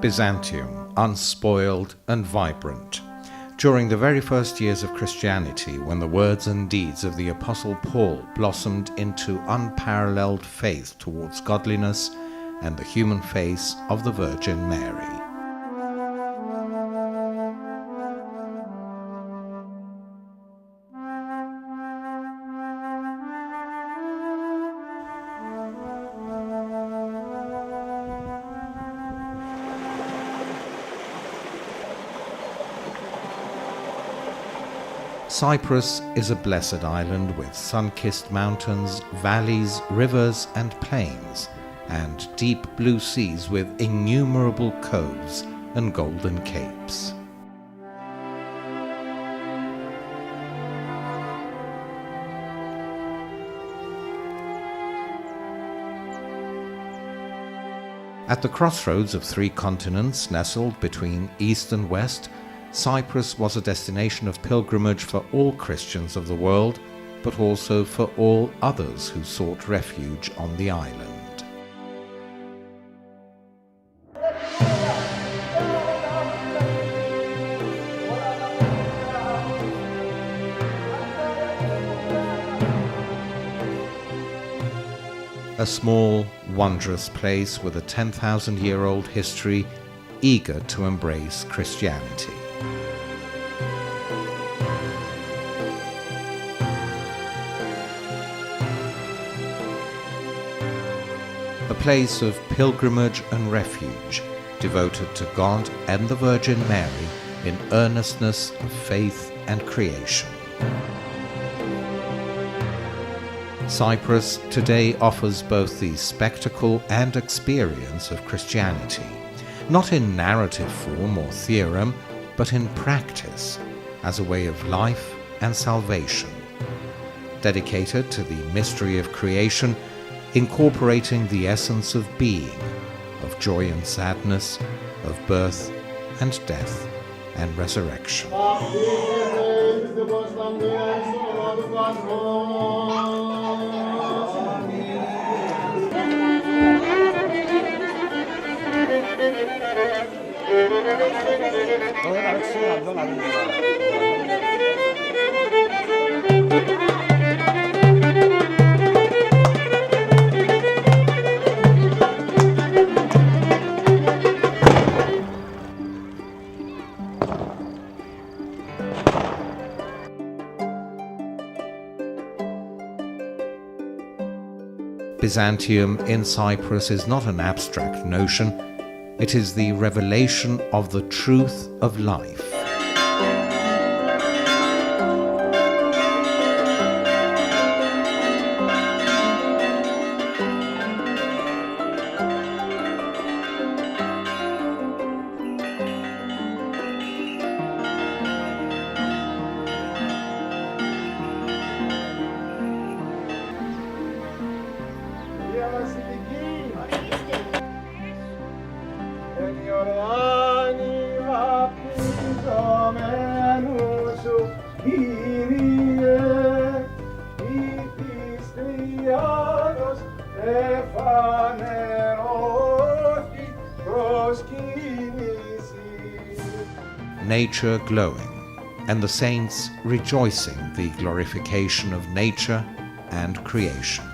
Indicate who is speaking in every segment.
Speaker 1: Byzantium, unspoiled and vibrant. During the very first years of Christianity, when the words and deeds of the Apostle Paul blossomed into unparalleled faith towards godliness and the human face of the Virgin Mary. Cyprus is a blessed island with sun-kissed mountains, valleys, rivers and plains, and deep blue seas with innumerable coves and golden capes. At the crossroads of three continents nestled between east and west, Cyprus was a destination of pilgrimage for all Christians of the world, but also for all others who sought refuge on the island. A small, wondrous place with a 10,000-year-old history, eager to embrace Christianity. A place of pilgrimage and refuge, devoted to God and the Virgin Mary in earnestness of faith and creation. Cyprus today offers both the spectacle and experience of Christianity, not in narrative form or theorem, but in practice, as a way of life and salvation, dedicated to the mystery of creation, incorporating the essence of being, of joy and sadness, of birth and death and resurrection. Byzantium in Cyprus is not an abstract notion, it is the revelation of the truth of life. Nature glowing, and the saints rejoicing the glorification of nature and creation.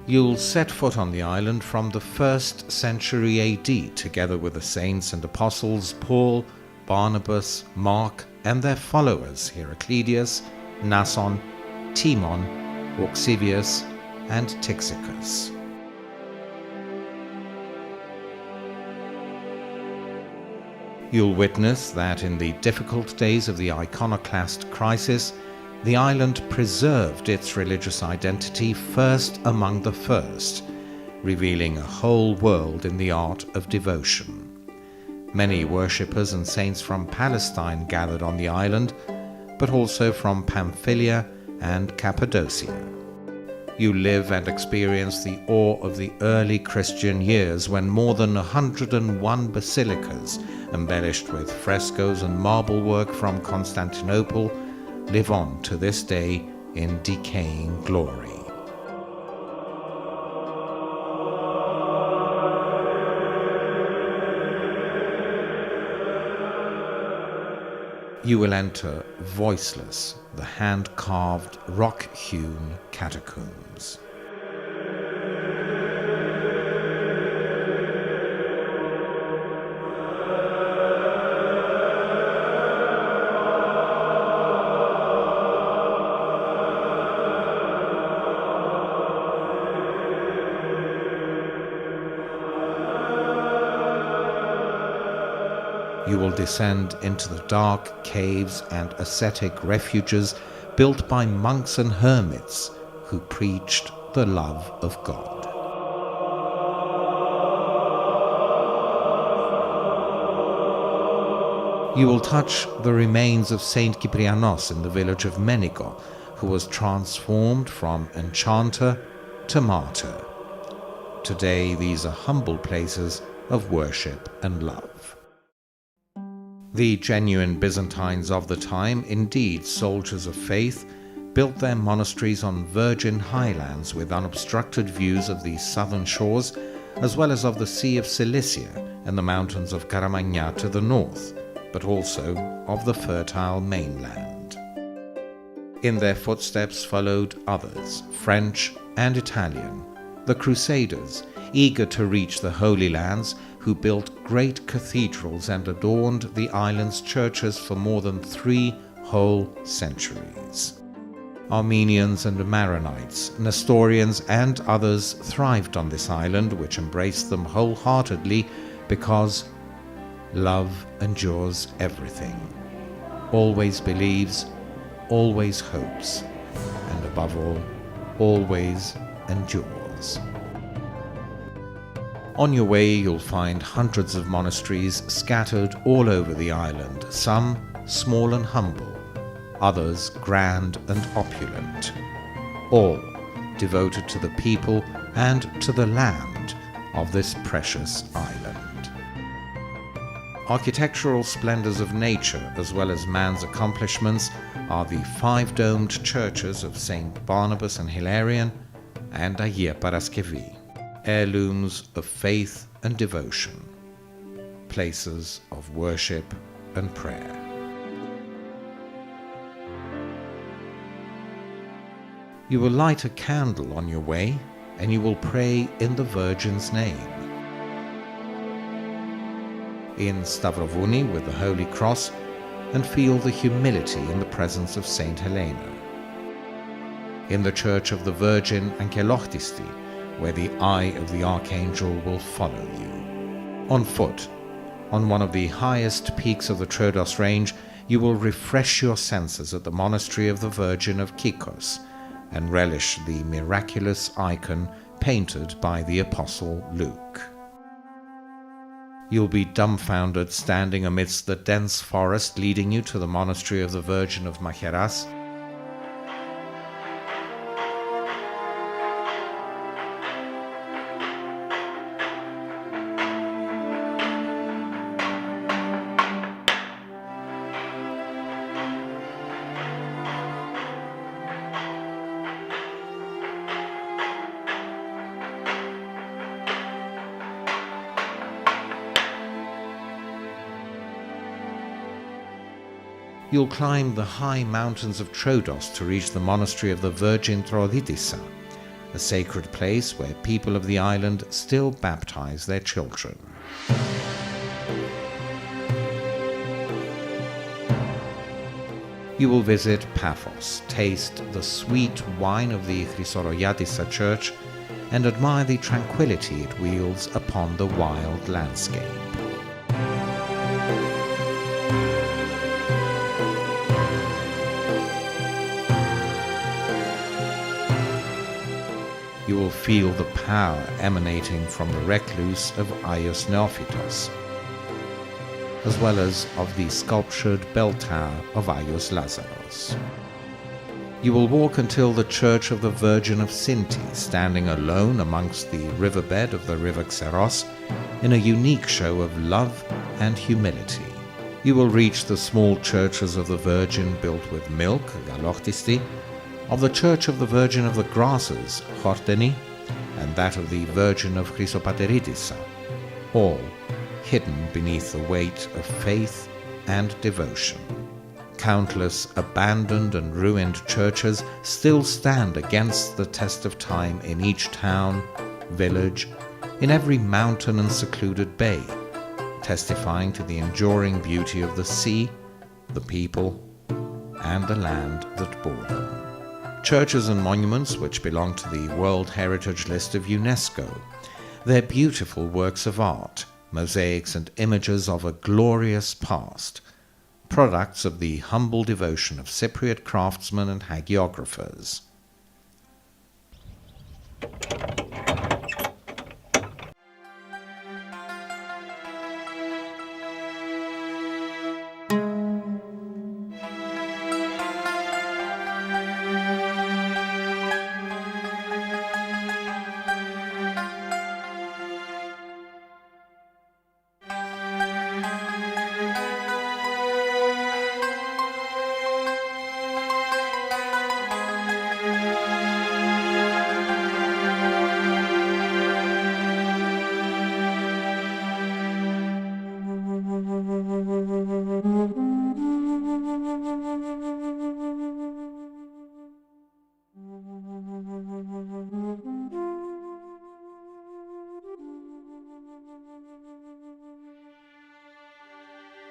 Speaker 1: You'll set foot on the island from the 1st century AD, together with the saints and apostles Paul, Barnabas, Mark, and their followers Heraclidius, Nason, Timon, Auxivius, and Tychicus. You'll witness that in the difficult days of the iconoclast crisis, the island preserved its religious identity first among the first, revealing a whole world in the art of devotion. Many worshippers and saints from Palestine gathered on the island, but also from Pamphylia and Cappadocia. You live and experience the awe of the early Christian years when more than 101 basilicas, embellished with frescoes and marble work from Constantinople, live on to this day in decaying glory. you will enter voiceless the hand-carved, rock-hewn catacombs. You will descend into the dark caves and ascetic refuges built by monks and hermits who preached the love of God. You will touch the remains of Saint Kyprianos in the village of Menigo, who was transformed from enchanter to martyr. Today these are humble places of worship and love. The genuine Byzantines of the time, indeed soldiers of faith, built their monasteries on virgin highlands with unobstructed views of the southern shores, as well as of the Sea of Cilicia and the mountains of Karamagna to the north, but also of the fertile mainland. In their footsteps followed others, French and Italian, the Crusaders, eager to reach the Holy Lands, who built great cathedrals and adorned the island's churches for more than 3 whole centuries. Armenians and Maronites, Nestorians and others thrived on this island, which embraced them wholeheartedly because love endures everything, always believes, always hopes, and above all, always endures. On your way you'll find hundreds of monasteries scattered all over the island, some small and humble, others grand and opulent, all devoted to the people and to the land of this precious island. Architectural splendors of nature, as well as man's accomplishments, are the 5-domed churches of St. Barnabas and Hilarion and Agia Paraskevi, heirlooms of faith and devotion, places of worship and prayer. You will light a candle on your way, and you will pray in the Virgin's name. In Stavrovouni with the Holy Cross, and feel the humility in the presence of Saint Helena. In the Church of the Virgin Ankelochtisti, where the eye of the Archangel will follow you. On foot, on one of the highest peaks of the Troodos range, you will refresh your senses at the monastery of the Virgin of Kykkos and relish the miraculous icon painted by the Apostle Luke. You'll be dumbfounded standing amidst the dense forest leading you to the monastery of the Virgin of Macheras. You'll climb the high mountains of Troodos to reach the monastery of the Virgin Trooditissa, a sacred place where people of the island still baptize their children. You will visit Paphos, taste the sweet wine of the Chrysoroiatissa church, and admire the tranquility it wields upon the wild landscape. You will feel the power emanating from the recluse of Aios Neophytos, as well as of the sculptured bell tower of Aios Lazaros. You will walk until the Church of the Virgin of Sinti, standing alone amongst the riverbed of the river Xeros, in a unique show of love and humility. You will reach the small churches of the Virgin built with milk, Galochtisti, of the Church of the Virgin of the Grasses, Horteni, and that of the Virgin of Chrysopateritissa, all hidden beneath the weight of faith and devotion. Countless abandoned and ruined churches still stand against the test of time in each town, village, in every mountain and secluded bay, testifying to the enduring beauty of the sea, the people, and the land that bore them. Churches and monuments which belong to the World Heritage List of UNESCO. They're beautiful works of art, mosaics and images of a glorious past, products of the humble devotion of Cypriot craftsmen and hagiographers.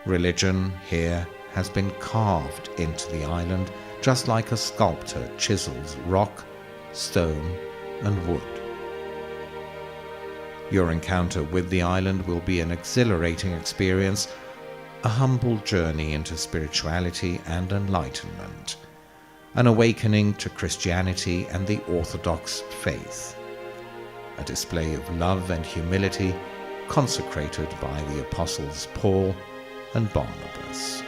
Speaker 1: Religion here has been carved into the island, just like a sculptor chisels rock, stone, and wood. Your encounter with the island will be an exhilarating experience, a humble journey into spirituality and enlightenment, an awakening to Christianity and the Orthodox faith, a display of love and humility consecrated by the apostles Paul and Barnabas.